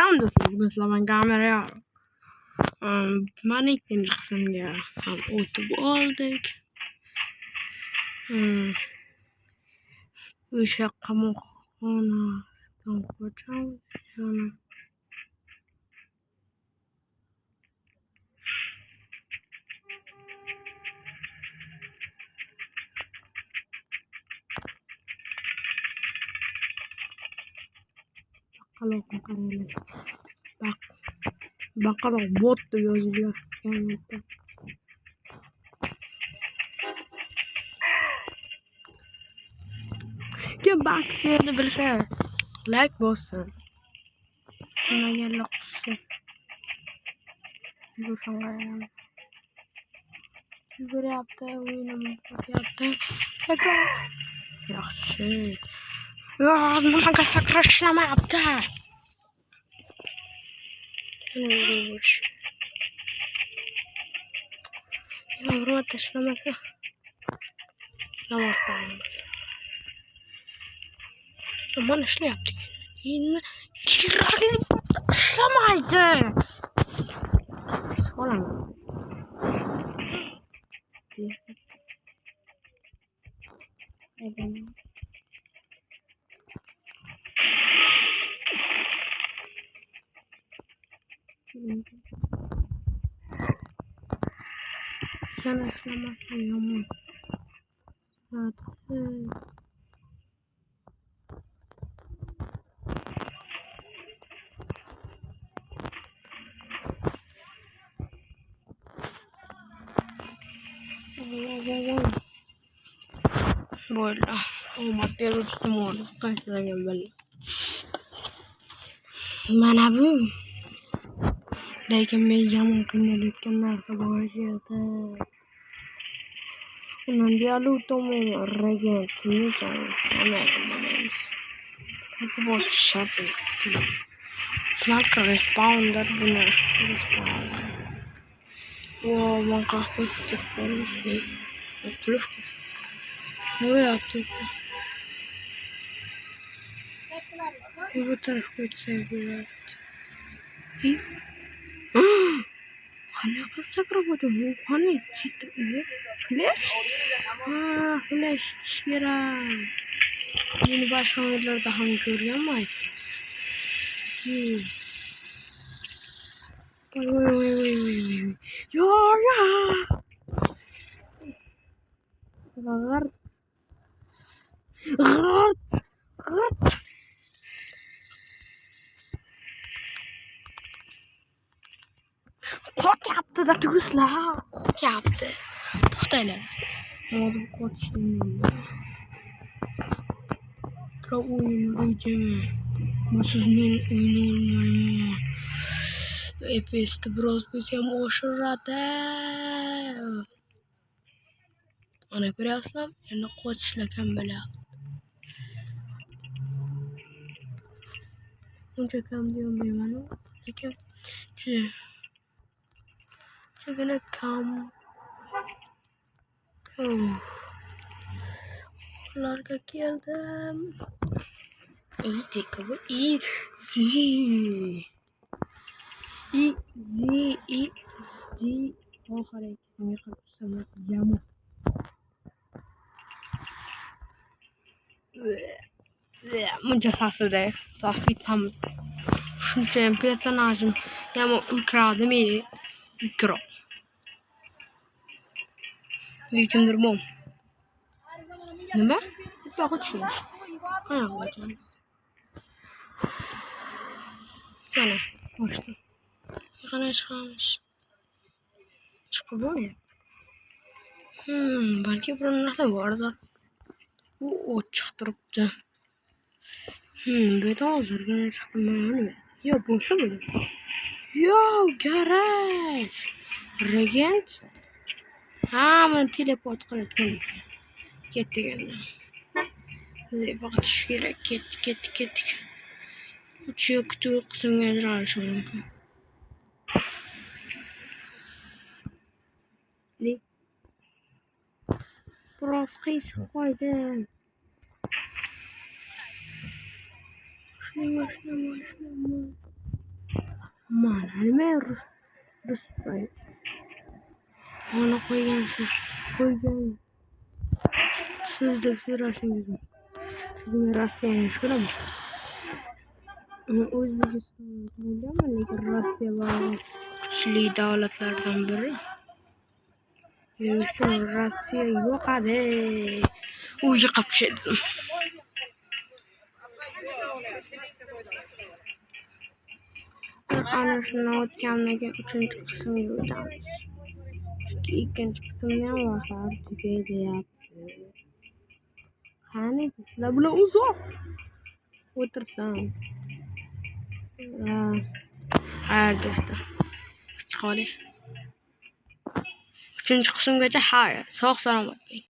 Salom do'stlar, bugun sizlarga kamera mana ikkinchi qismga ham o'tib oldik. O'sha qamoqxonasidan qochamiz. Baqaloq bot deb yozilgan. Kim bakterni bilsa, like bossin. Nimaga qilsin? Bu shunday. Yuguryapti, o'yinim ketyapti. Sakra. Yaxshi. Yo'q, nimaga sakrash ishlamayapti? Yavrum tashlamasa. Namasan. Aman ishlayapti. Endi kerakli ishlamaydi. So'rang. Yana ishlamasa yomon. Bo'ldi. Omad beruvchi olib qaytaragan bo'ldi. Mana bu. Lekin men yomon qiynalgan narsa bor edi. Undan dialog tomon regent ekan. Bilmaymiz. Bu bosh shart. Marka respawner buni respawner. Wow, man qahva ketdi. Qulf. Ne yaptı? Bu tarafı çeviriyor. Hani kırsak robotu bu hani ciddi flash? Flash çıra. Yeni başka oyunlarda ham görüyor mu? Vay. Ya. Gırt. Kork yaptı da tügüsler. Kork yaptı. Toxtayla. Oldu koçtum. Tra oyun oynayacağım. Busiz men oynayolmayman. FPS'te biroz bo'lsam oshiradi. Ana ko'ryapsizlar? Endi qochishlarkan bo'lyapti. Uncha kam deyolmayman, lekin chegana kam. Ularga keldim. Easy. Oxiri ikisini qilib yomon. Buncha sasida. Zaspittam. Shuncha personajim yomon ukradimi? Ukro. Kimdir bom. Nima? Baqo'chiy. Qanaqa bo'lamiz? Mana, boshda. Qana chiqamiz. Chiqib bo'lmayapti. Balki bir narsa bordir. U ochiq turibdi. Bu yerda hozirgina chiqdim mana. Yo, bo'lsa bo'ladi. Yo, garaj. Regent. Mana teleport qilayotgan ekan. Ketdik endi. Faqat tush kerak. Ketdik. Uchiyo kutuv qismga ajralish mumkin. Biroz qiyshiq qo'ydi. Shunday. Mana nima Rusbay. Ona qo'ygansiz. Qo'ygan. Siz deb so'rashingiz. Siz Rossiyani ko'raman. O'zbekiston bo'lganman, lekin Rossiya bor kuchli davlatlardan biri. Shuning uchun Rossiya yo'qadi. Uyga qapishdim. Ana shuni o'tgandan keyin 3-qismga o'tamiz. Chunki 2-qismni ham vaqtlari tugayapti. Qani sizlar bilan uzoq o'tirsam. Do'stlar. Chiqoling. 3-qismgacha sog' salomat bo'ling.